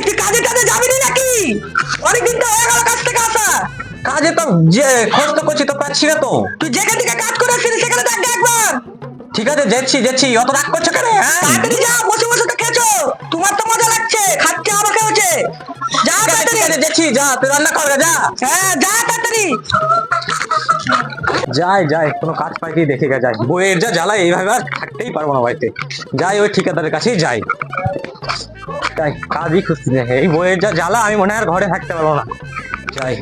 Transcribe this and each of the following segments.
তুই কাজে টাজে যাবি নাকি? অনেকদিন তো হয়ে গেল কাজ থেকে আসা। কাজে তো যে খোঁজ তো করছি তো পাচ্ছি না তো। তুই যেখান থেকে কাজ করে আসছিস সেখানে দেখ একবার। ঠিক আছে, যাচ্ছি। অত রাগ করছো কেন? হ্যাঁ, তাড়াতাড়ি যা, বসে বসে তো খেছো। তোমার তো মজা লাগছে, খাচ্ছে আমাকে হচ্ছে। যা তাড়াতাড়ি। যাচ্ছি, যা তুই রান্না করবে, যা। হ্যাঁ যা তাড়াতাড়ি। যাই কোনো কাজ পাই কি দেখে যাই। বইয়ের যা জ্বালা, এইভাবে আর থাকতেই পারবো না বাড়িতে। যাই ওই ঠিকাদারের কাছেই যাই। কাজই খুঁজছি না, এই বইয়ের যা জ্বালা, আমি মনে হয় আর ঘরে থাকতে পারবো না। যাই।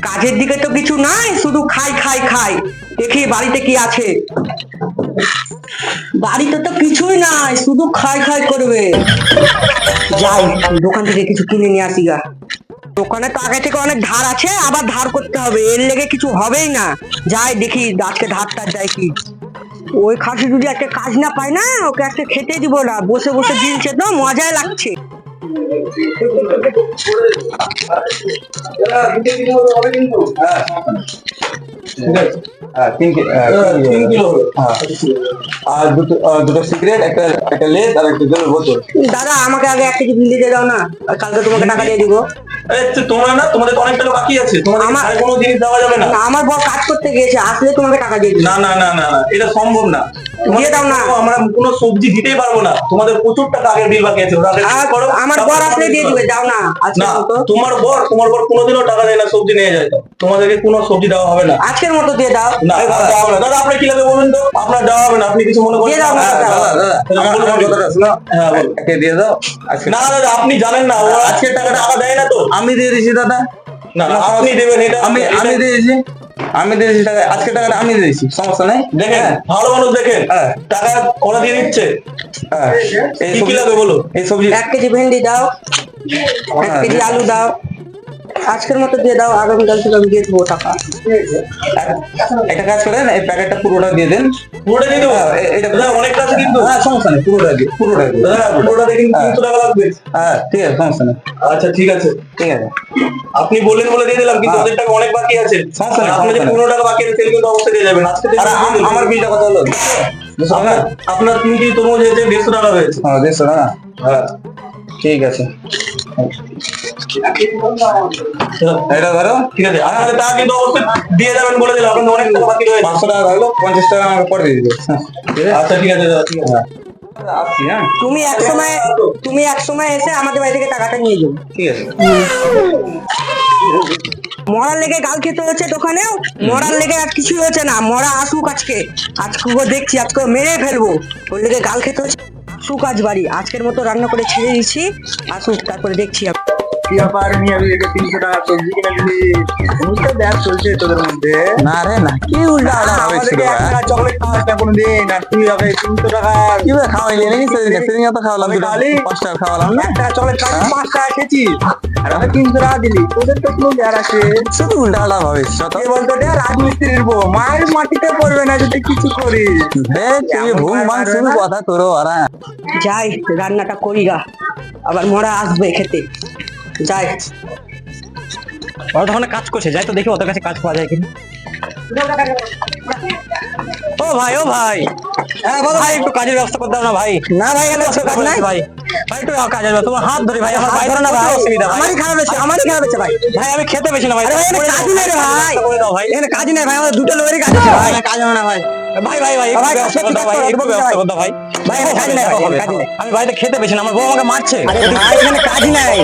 কাজের দিকে তো কিছু নাই, শুধু খাই। দেখি বাড়িতে কি আছে। বাড়িতে তো কিছুই নাই, শুধু খাই করবে। যাই দোকান থেকে কিছু কিনে নিয়ে আসি গা। দোকানে তো আগে থেকে অনেক ধার আছে, আবার ধার করতে হবে, এর লেগে কিছু হবেই না। যাই দেখি আজকে ধারটা যায় কি। ওই খাসি যদি একটা কাজ না পায় না, ওকে আজকে খেতে দিব না। বসে বসে দিনছে তো মজাই লাগছে। আর দুটো সিগারেট, একটা লেজ আর একটা জলের বোতল। দাদা আমাকে আগে 1 কেজি বিল দিয়ে দাও না, কালকে তোমাকে টাকা দিয়ে দিব। তোমরা না, তোমাদের অনেক টাকা বাকি আছে, তোমাদের কোনো জিনিস দেওয়া যাবে না। আমার বর কাজ করতে গিয়েছে, আসলে তোমাকে টাকা দিয়ে দিব। না, এটা সম্ভব না। দিয়ে দাও না। আমরা কোনো সবজি দিতেই পারবো না, তোমাদের প্রচুর টাকা আগের বিল বাকি আছে। আমার বর আসলে দিয়ে দিবে, দাও না। না, তোমার বর কোনোদিনও টাকা দেয় না, সবজি নিয়ে যায়। তোমাদেরকে কোনো সবজি দেওয়া হবে না। আজকের মতো দিয়ে দাও। না, দেওয়া হবে না। দাদা আপনার কি লাগবে বলুন তো? আপনার দেওয়া হবে না, আপনি কিছু মনে করেন না। দিয়ে দাও। না দাদা, আপনি জানেন না, ওরা আজকে টাকা দেয় না তো। আমি দিয়ে দিয়েছি দাদা। না, আপনি দেবেন। এটা আমি দিয়েছি। টাকা, আজকে টাকাটা আমি দিয়েছি, সমস্যা নাই। দেখেন ভালো মানুষ, দেখেন টাকা ওরা দিয়ে দিচ্ছে। কি লাগবে বলো? এই সবজি 1 কেজি ভেন্ডি দাও, 1 কেজি আলু দাও। আজকের মতো দিয়ে দাও, আগামীকাল থেকে আমি দিয়ে দেবো টাকা। একটা কাজ করেন, এই প্যাকেটটা পুরোটা দিয়ে দেন। পুরোটা দিয়ে দেবো? এটা অনেক কাজ কিন্তু। হ্যাঁ, সমস্যা নেই, পুরোটা দিয়ে পুরোটা দিয়ে কিন্তু 300 টাকা লাগবে। হ্যাঁ ঠিক আছে, সমস্যা নেই। আচ্ছা ঠিক আছে। আপনি বললেন বলে দিয়ে দিলাম, কিন্তু ওদের টাকা অনেক বাকি আছে। সমস্যা নেই, আপনি যে 15 টাকা বাকি আছে সেটা কিন্তু অবশ্যই দিয়ে যাবেন। আজকে আমার বিলটা কত হলো? আপনার 3 কেজি তরমুজ হয়েছে 150 টাকা হয়েছে। 150 টাকা। হ্যাঁ ঠিক আছে, এটা ধরো। ঠিক আছে, আপনাদের টাকা কিন্তু অবশ্যই দিয়ে যাবেন বলে দিলাম। আপনাদের অনেক টাকা বাকি রয়েছে। 500 টাকা হলো, 50 টাকা আমাকে পরে দিয়ে দিবে। আচ্ছা ঠিক আছে দাদা, ঠিক আছে। তুমি এক সময় এসে আমাদের বাড়ি থেকে টাকাটা নিয়ে যাও। ঠিক আছে। মরার লেগে গাল খেতে হচ্ছে দোকানেও, মরার লেগে আর কিছু হচ্ছে না। মরা আসুক, আজকে দেখছি, আজকে মেরে ফেলবো। ওর লেগে গাল খেতে হচ্ছে। আসুক আজ বাড়ি, আজকের মতো রান্না করে ছেড়ে দিচ্ছি। আসুক, তারপরে দেখছি। কি ব্যাপার, নিয়ে আমি 300 টাকা সবজি কিনে দিলি? তো ব্যাগ চলছে তোদের মধ্যে। না রে না, কি উল্টা চকলেট খাওয়াস না কোনোদিন, আর তুই হবে 300 টাকা কি খাওয়াইলি নাকি? সেদিন তো খাওয়ালাম, 5 টাকা খাওয়ালাম না। একটা চকলেট খাওয়াই 5 টাকা খেয়েছি, আর আমি 300 টাকা দিলি। তোদের তো কোনো ব্যাগ আছে, শুধু উল্টা উল্টা ভাবিস। কে বলতো রে, রাজমিস্ত্রির বউ মায়ের মাটিতে পড়বে না যদি কিছু করিস। কথা তোরও। যাই রান্নাটা করি গা, আবার মরা আসবে খেতে। যাই, ওরা তখন কাজ করছে, যাই তো দেখি ওদের কাছে কাজ পাওয়া যায় কিনা। ও ভাই, হ্যাঁ বলো ভাই, একটু কাজের ব্যবস্থা করতে না ভাই? না ভাই, এখানে কাজ নাই ভাই। একটু কাজের ব্যবস্থা, তোমার হাত ধরে ভাই, আমার ভাই ধরে না ভাই, অসুবিধা। আমারই খারাপ হচ্ছে ভাই। ভাই আমি খেতে পেছি না ভাই। কাজ নাই রে ভাই, এখানে কাজ নাই ভাই, আমাদের দুটো লোকেরই কাজ আছে ভাই। কাজ হবে না ভাই। আমি বাড়িতে খেতে পেছি না, আমার বউ আমাকে মারছে। এখানে কাজ নাই,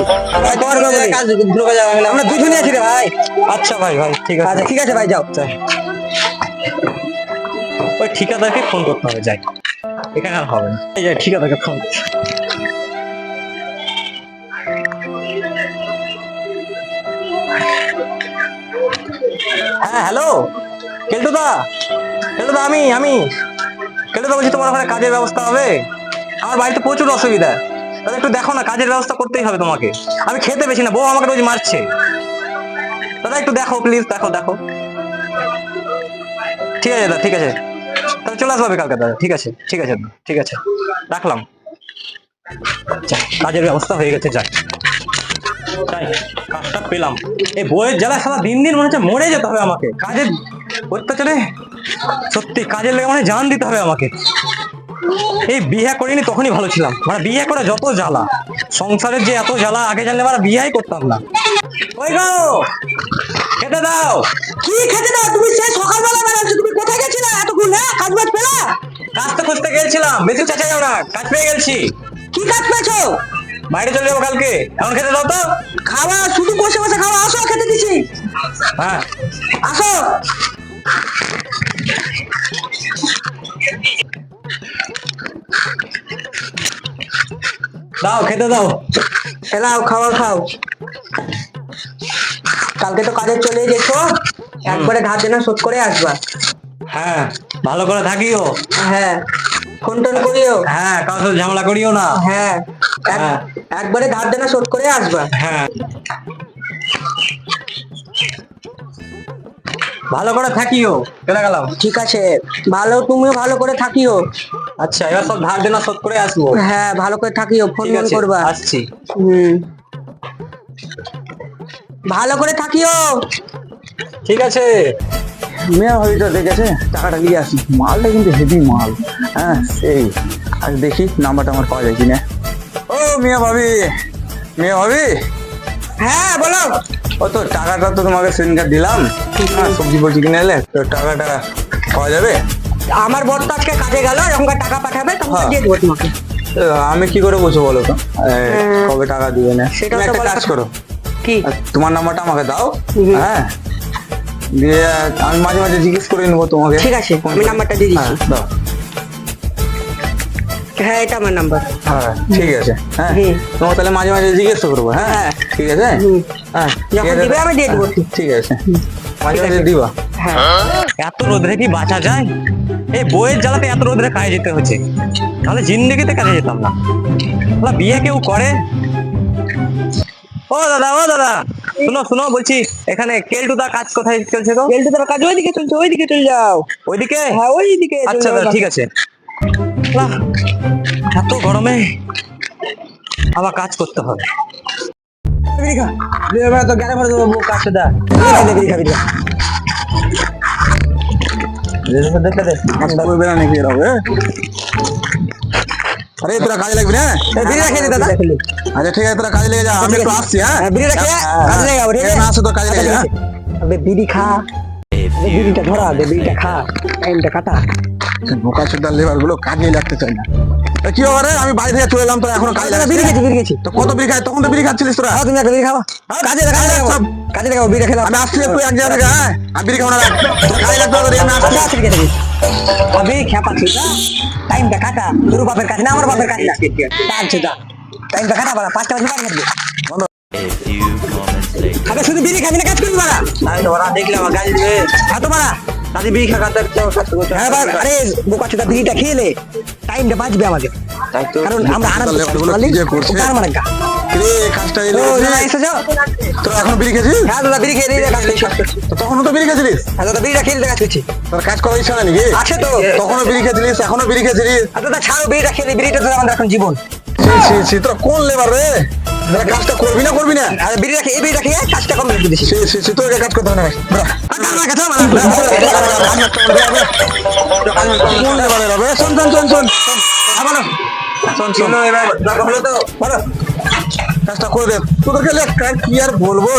আমরা দুজনে আছি রে ভাই। আচ্ছা ভাই, ঠিক আছে। ঠিক আছে ভাই, যাও। ওই ঠিকাদারকে ফোন করতে হবে, যাই। এখানে আর হবে না, যাই ঠিকাদারকে ফোন। হ্যাঁ হ্যালো, কেলটুদা আমি কেলটুদা বলছি, তোমার ওখানে কাজের ব্যবস্থা হবে? আমার বাড়িতে প্রচুর অসুবিধা, তাহলে একটু দেখো না, কাজের ব্যবস্থা করতেই হবে তোমাকে। আমি খেতে পেছি না, বউ আমাকে রোজ মারছে। দাদা একটু দেখো প্লিজ, দেখো। ঠিক আছে দাদা, ঠিক আছে, তাহলে চলে আসবে কালকে দাদা। ঠিক আছে, রাখলাম। কাজের ব্যবস্থা হয়ে গেছে, যাই কাজটা পেলাম। এই বইয়ের জ্বালা সারা দিন মনে হচ্ছে মরে যেতে হবে আমাকে। কাজের অত্যাচারে সত্যি কাজের লেগে মানে জান দিতে হবে আমাকে। এই বিয়ে করিনি তখনই ভালো ছিলাম, মানে বিয়ে করে যত জ্বালা, সংসারের যে এত জ্বালা, আগে জানলে মানে বিয়েই করতাম না। ওই গো, খেতে দাও। কি খেতে দাও? তুমি সেই সকালবেলা বেড়াচ্ছো, তুমি কোথায় গেছিলে এতক্ষণ? হ্যাঁ, কাজ বাজ পেলা? কাজ তো খুঁজতে গেছিলাম, বেশি চাচা যাও না, কাজ পেয়ে গেছি। কি কাজ পেয়েছো? বাইরে চলে যাবো কালকে, এখন খেতে দাও তো। খাওয়া শুধু বসে বসে খাওয়া, আসো খেতে দিচ্ছি। হ্যাঁ আসো। দাও, খেতে দাও। এলাও, খাওয়া খাও। কালকে তো কাজে চলে গেছো, একবারে ধার দেনা শোধ করে আসবা। হ্যাঁ, ভালো করে থাকিও। হ্যাঁ, ফোন টোন করিও। হ্যাঁ, কারোর সাথে ঝামেলা করিও না। হ্যাঁ, হ্যাঁ। একবারে ধার দেনা শোধ করে আসবা। হ্যাঁ, ভালো করে থাকিও। চলে গেলাম। ঠিক আছে, ভালো, তুমিও ভালো করে থাকিও। আচ্ছা, এবার সব ধার দেনা শোধ করে আসবো। হ্যাঁ, ভালো করে থাকিও, ফোন ঠিক ফোন আছে, করবা। আসছি। ভালো করে থাকিও। ঠিক আছে। মিয়া ভাবিটা দেখেছে, টাকাটা নিয়ে আসি। মালটা কিন্তু হেভি মাল। হ্যাঁ, সেই আজ দেখি নাম্বারটা আমার পাওয়া যায় কিনা। ও মিয়া ভাবি, মিয়া ভাবি, হ্যাঁ বলো। ও তো টাকাটা তো তোমাকে সেদিনকার দিলাম, হ্যাঁ, সবজি বলছি কিনে এলে, তো টাকাটা পাওয়া যাবে? আমার বর তো আজকে কাজে গেল, যখন টাকা পাঠাবে তখন হ্যাঁ। দিয়ে দেবো তোমাকে। আমি কি করে বলছো বলো তো? কবে টাকা দিবে না? সেটা তুমি তো একটা বলার কাজ কথা। করো, কি? তোমার নাম্বারটা আমাকে দাও। হুম। হ্যাঁ, দিয়ে আমি মাঝে মাঝে জিজ্ঞেস করে নেবো তোমাকে। ঠিক আছে, ফোন আমি করে। নাম্বারটা দিয়ে দিচ্ছি। হ্যাঁ, দাও। হ্যাঁ, এটা আমার নাম্বার। হ্যাঁ, ঠিক আছে। হ্যাঁ, হুম। তোমাকে তাহলে মাঝে মাঝে জিজ্ঞেস করবো। হ্যাঁ, হ্যাঁ। ঠিক আছে। হুম। হ্যাঁ, যখন ঠিক আছে। দিবে আমি দিয়ে দেবো। হ্যাঁ, ঠিক আছে, মাঝে ঠিক মাঝে আছে। দিবা। হ্যাঁ। এত রোদ্রে কি বাঁচা যায়? এই বইয়ের জ্বালাতে এত রোদ্রে কাজে যেতে হচ্ছে, তাহলে জিন্দেগিতে কাজে যেতাম না। না, বিয়ে কেউ করে? ও দাদা, ও দাদা, শুনো শুনো, বলছি এখানে কেলটুদা কাজ কোথায় চলছে গো? বেল্টু তোর কাজ ওইদিকে চলছে, ওইদিকে চলে যাও। ওইদিকে? হ্যাঁ, ওইদিকে চলে আচ্ছা যাও। দাদা, ঠিক আছে। না, এত গরমে আবার কাজ করতে হবে। বিড়ি খা। তো গাড়ি ভরে দেবো কাছে দা। বিড়ি খাবি তো। দেখলে দে, করবে না নাকি এরকম? আরে তোরা কাজে লাগবি না? বিড়ি রেখে দে দাদা। আচ্ছা ঠিক আছে, তোরা কাজে লেগে যা, আমি একটু আসছি। হ্যাঁ, হ্যাঁ, বিড়ি রেখে কাজে লেগে যাবো, ঠিক আছে? এখানে আসো, তোর কাজে লেগে যা। আবে বিড়ি খা। আবে বিড়িটা ধরা, আবে বিড়িটা খা। টাইমটা কাটা। বোকা চোদার লেবার গুলো কাজে লাগতে চায় না। এ কি হবে রে? আমি বাড়ি থেকে চলে এলাম, তোরা এখনো কাজে বিড়ি লাগাচ্ছিস? খেয়েছি, বিড়ি খেয়েছি। তো কত বিড়ি খাই? তখন তো বিড়ি খাচ্ছিলিস তোরা। তুমি একটা বিড়ি খাওয়া। কাজে লাগা, কাজে লাগাবো, বিড়ি খেলাম। আমি আসছি একটু এক জায়গা থেকে। হ্যাঁ, আমি বিড়ি খাবো না। তোর কাজে লাগতে হবে, আমি আসছি। আচ্ছা, ঠিক আছে। আবে খেপা ছিল না, টাইমটা কাটা। তোর বাপের কাছে না, আমার বাপের কাছে না। আচ্ছা যা, টাইমটা কাটা বাড়া, 5টা বাজে বাড়ি থাকবে। আবে শুধু বিড়ি খাবি না, কাজ করবি বাড়া। আমি তো ওরা দেখলাম আমার কাজ দিবে, এত বাড়া। তাদের বিড়ি খাওয়া কাজ করতে। হ্যাঁ বাবা, আরে বোকা চোদা, বিড়িটা খেলে টাইমটা বাঁচবে আমাদের, তাই তো। কারণ আমরা আরাম বোকা লেবারগুলো কি যে করছে। কার মানে গা। রে, কাজটা ও এলে দাদা এসে যাও। তোরা এখন বিড়ি খেয়েছিস? হ্যাঁ দাদা, বিড়ি খেয়ে দিয়ে কাজ করছি। তো তখনও তো বিড়ি খেয়েছিলিস? হ্যাঁ দাদা, বিড়িটা খেয়ে দিয়ে কাজ করছি। তোর কাজ করার ইচ্ছা নাই নাকি? আছে তো। তখনও বিড়ি খেয়েছিলিস, এখনো বিড়ি খেয়েছিলিস? আর দাদা ছাড়ো, বিড়িটা খেয়ে দিই, বিড়িটা তো আমাদের এখন জীবন। তোরা কোন লেবার রে? তোরা কাজটা করবি না, করবি না? আর বিড়িটা খেয়ে, এই বিড়িটা খেয়ে কাজটা কমপ্লিট করে দিছি। তোকে কাজ করতে হবে না। বেরো। কোন লেবার এরা বে? শোন শোন শোন শোন শোন। বলো। শোন শোন। এবার দরকার হলো তো বলো। কাজটা করে দে। তোদেরকে লে, কি আর বলবো?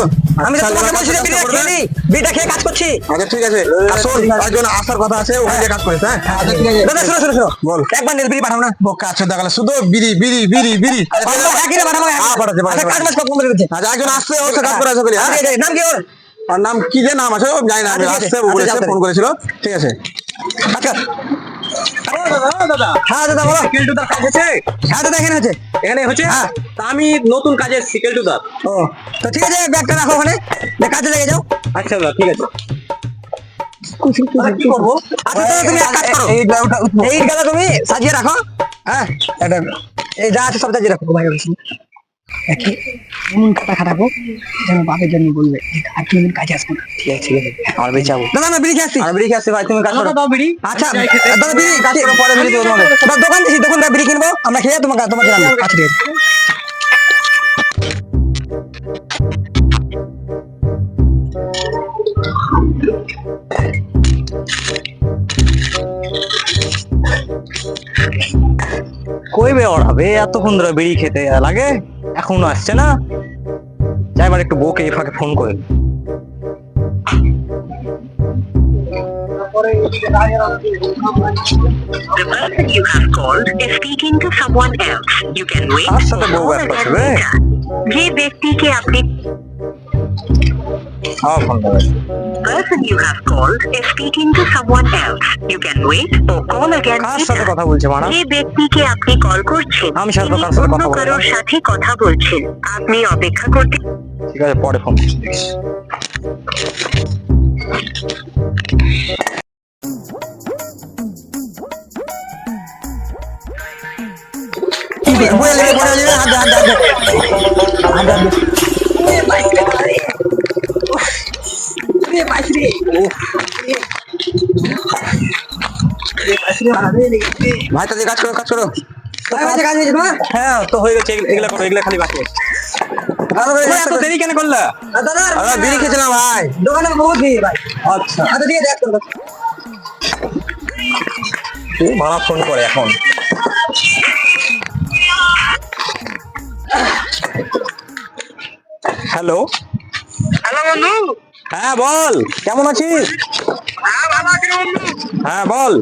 আমি তো তোমাকে বলছি যে বিড়িটা খেয়ে নিই, বিড়িটা খেয়ে কাজ করছি। আচ্ছা ঠিক আছে, আর শোন, একজন আসার কথা আছে, ওখানে গিয়ে কাজ করিস। হ্যাঁ, আচ্ছা ঠিক আছে দাদা, শোনো শোনো শোনো, বল। একবার নীল বিড়ি পাঠাও না। বোকা আছে দেখালে শুধু বিড়ি বিড়ি বিড়ি বিড়ি। একই রে পাঠাবো। পাঠাচ্ছে, আচ্ছা, কাজ মাস কমপ্লিট করছি। আচ্ছা, একজন আসছে, ওর সাথে কাজ করে আসো বলি। হ্যাঁ, আচ্ছা, নাম কি ওর? আর নাম কি যে নাম আছে ও জানি না, আমি আচ্ছা, ঠিক আছে। আসছে ও বলেছে, আচ্ছা, ফোন করেছিল। ঠিক আছে। আচ্ছা দাদা, হ্যাঁ দাদা বলো। কেলটুদার কাজ হচ্ছে? হ্যাঁ দাদা, এখানে হচ্ছে। এখানে হচ্ছে? হ্যাঁ। তা আমি নতুন কাজে এসেছি কেলটুদার। ও তো ঠিক আছে, ব্যাগটা রাখো ওখানে, কাজে লেগে যাও। আচ্ছা দাদা, ঠিক আছে। কি করবো? আচ্ছা দাদা, তুমি এক কাজ করো, এই গালা তুমি সাজিয়ে রাখো। হ্যাঁ, এটা এই যা আছে সব সাজিয়ে রাখো ভাই। এমন খাতা খাটাবো যেন বাপের জন্য বলবে আর কোনদিন কাজে আসবো না। ঠিক আছে, ঠিক আছে, আমার বেঁচে যাবো। দাদা আমি বিড়ি খেয়ে আসছি। আমি বিড়ি খেয়ে আসছি ভাই, তুমি কাজ করো। দাও বিড়ি। আচ্ছা যাই খেতে। দাদা, বিড়ি কাজ করো, পরে বিড়ি দেবো তোমাকে। দাদা, দোকান দিছি, দোকানটা বিড়ি কিনবো, আমরা খেয়ে তোমাকে তোমাকে জানাবো। আচ্ছা ঠিক আছে। কই বে ওর হবে এতক্ষণ ধরে বিড়ি খেতে লাগে, এখনো আসছে না। যাই এবার একটু বউকে এই ফাঁকে ফোন করে। The person you have called is speaking to someone else. You can wait কার সাথে or বউ call ব্যস্ত আছে again রে? later. যে ব্যক্তিকে আপনি ফোন দেবে। person you have called is speaking to someone else. You can wait or call again কার সাথে later. কথা বলছে মানা? যে ব্যক্তিকে আপনি কল করছেন আমি সাথে তিনি কার সাথে অন্য কথা বলবো? কারোর সাথে কথা বলছেন। আপনি অপেক্ষা করতে ঠিক আছে, পরে ফোন করছি। ভাই তাদের কাজ করো, কাজ করো। হ্যাঁ তো হয়ে গেছে, এগুলা করো, এগুলা খালি বাকি আছে। এত দেরি কেন করলা? আমরা বিড়ি খেয়েছিলাম ভাই, দোকানে বহুত ভিড় ভাই। আচ্ছা আচ্ছা দিয়ে দেখ মারা ফোন করে এখন। হ্যালো হ্যালো বন্ধু। হ্যাঁ বল, কেমন আছিস? হ্যাঁ ভালো আছি বন্ধু। হ্যাঁ বল।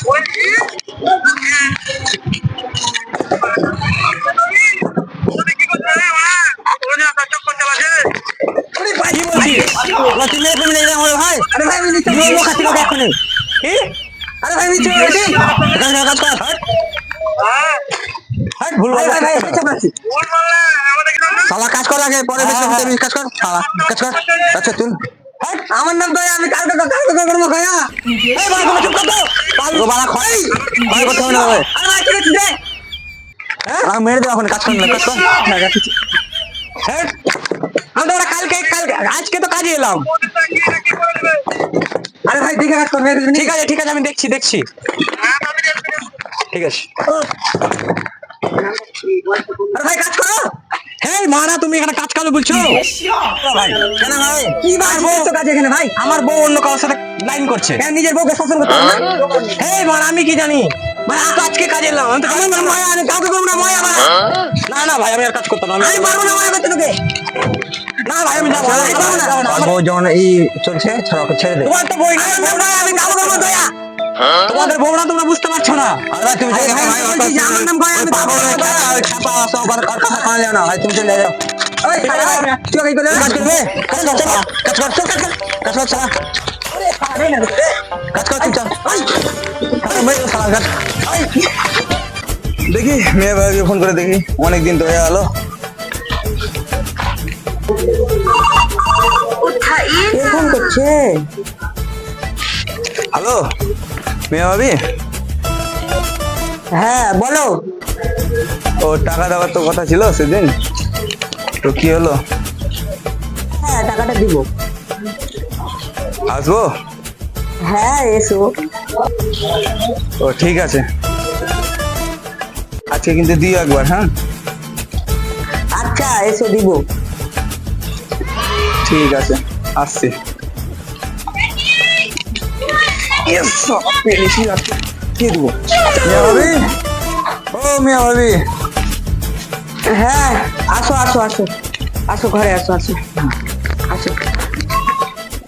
বলছি কি বলছিস? আমার চিল্লে তুমি নেই আমার ভাই। আরে ভাই আমি নিচে লোক আছে লোক এখনই। কি? আরে ভাই নিচে বসে কাজ কর। হাট ভুল ভাই ভাই ভাই ভাই নিচে বসে শালা কাজ কর আগে, পরে বেশি তুমি কাজ কর। শালা কাজ কর। আচ্ছা তুই আমার নাম ভাই আমি কালকে করবো খায়া এই বাবা তুমি চুপ কর তো। পাগল বাড়া খয়। খয় করতে হবে না ভাই। আরে ভাই ঠিক আছে দে আমি মেরে দেব এখন, কাজ কর না, কাজ কর। হ্যাঁ আমি তো কালকে আজকে তো কাজে এলাম। আরে ভাই দেখে কাজ করবে ঠিক আছে ঠিক আছে, আমি দেখছি দেখছি। ঠিক আছে। আরে ভাই কাজ করো হ্যাঁ মারা তুমি এখানে কাজ করো বলছো? ভাই কেন ভাই? কি ভাই তো কাজ এখানে ভাই আমার বউ অন্য কারোর সাথে লাইন করছে। কেন নিজের বউকে শাসন করতে হবে না হ্যাঁ মারা আমি কি জানি, মানে আমি তো আজকে কাজে এলাম। আমি তো আমার নাম মায়া আমি কাউকে করবো না মায়া ভাই না না ভাই আমি আর কাজ করতাম না। আমি পারবো না মায়া করতে তোকে না ভাই আমি যাবো আমি যাবো না। আমার বউ যখন এই চলছে ছাড়া ওকে ছেড়ে দে। তোমার তো বই না, আমার নাম মায়া আমি কাউকে করবো দয়া তোমাদের বউ না, তোমরা বুঝতে পারছো না। আরে তুমি ভাই, ভাই, আমি বলছি যে আমার নাম মায়া, আমি পাগল হয়ে কাউকে করবো না। ছাপা সব আর কথা কানে যাও না ভাই, তুমি চলে যাও। ওই শালা ভাই তুই ওকে করে কাজ করবে, কাজ কর চল, কাজ কর চল, কাজ কর চল, কাজ কর চুপ চল। মেয়ে শালা কাজ। দেখি মেয়ে ভাইকে ফোন করে দেখি, অনেকদিন তো হয়ে গেল। কে ফোন করছে হ্যালো মেয়ে ভাবি, হ্যাঁ বলো ও টাকা দেওয়ার তো কথা ছিল সেদিন, তো কি হলো? হ্যাঁ টাকাটা দিব আসবো? হ্যাঁ এসো ও ঠিক আছে, আজকে কিন্তু দিও একবার। হ্যাঁ আচ্ছা এসো দিব ঠিক আছে, আসছি। কি দেবো মিয়া ভাবি? ও মিয়া ভাবি, হ্যাঁ আসো আসো আসো আসো ঘরে আসো আসো আসো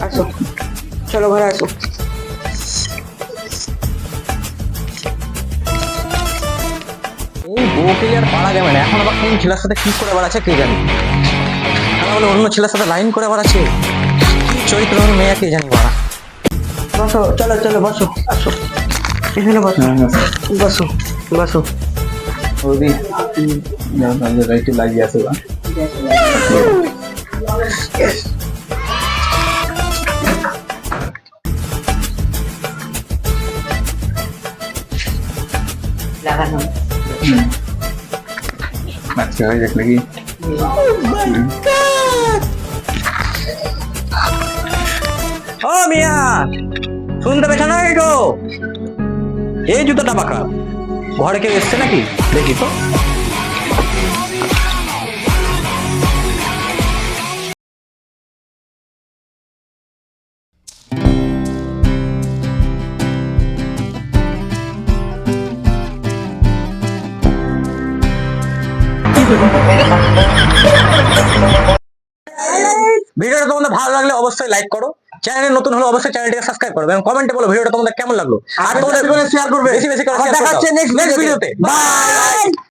আসো চলো ঘরে আসো এই বউকে আর পারা যাবে না, এখন আবার কোন ছেলের সাথে কি করে বেড়াচ্ছে কে জানি। বলে অন্য ছেলের সাথে লাইন করে বেড়াচ্ছে, কি চরিত্র মেয়ে কে জানি বাড়া। বসো চলো চলো বসো আসো এখানে বসো বসো বসো ওদি একটু লাগিয়ে আছে বা লাগানো আচ্ছা হয়ে যাক নাকি। ও মিয়া শুনতে পেছ না গো? এই জুতোটা বাঁকা, ঘরে কেউ এসছে নাকি দেখি তো। ভিডিওটা তোমাদের ভালো লাগলে অবশ্যই লাইক করো, চ্যানেলে নতুন হলে অবশ্যই চ্যানেলটিকে সাবস্ক্রাইব করবে এবং কমেন্টে বলো ভিডিওটা তোমাদের কেমন লাগলো, আর তোমাদের শেয়ার করবে। বেশি বেশি করে আবার share দেখা করে দাও। হচ্ছে next Next ভিডিওতে। ভিডিওতে। বাই।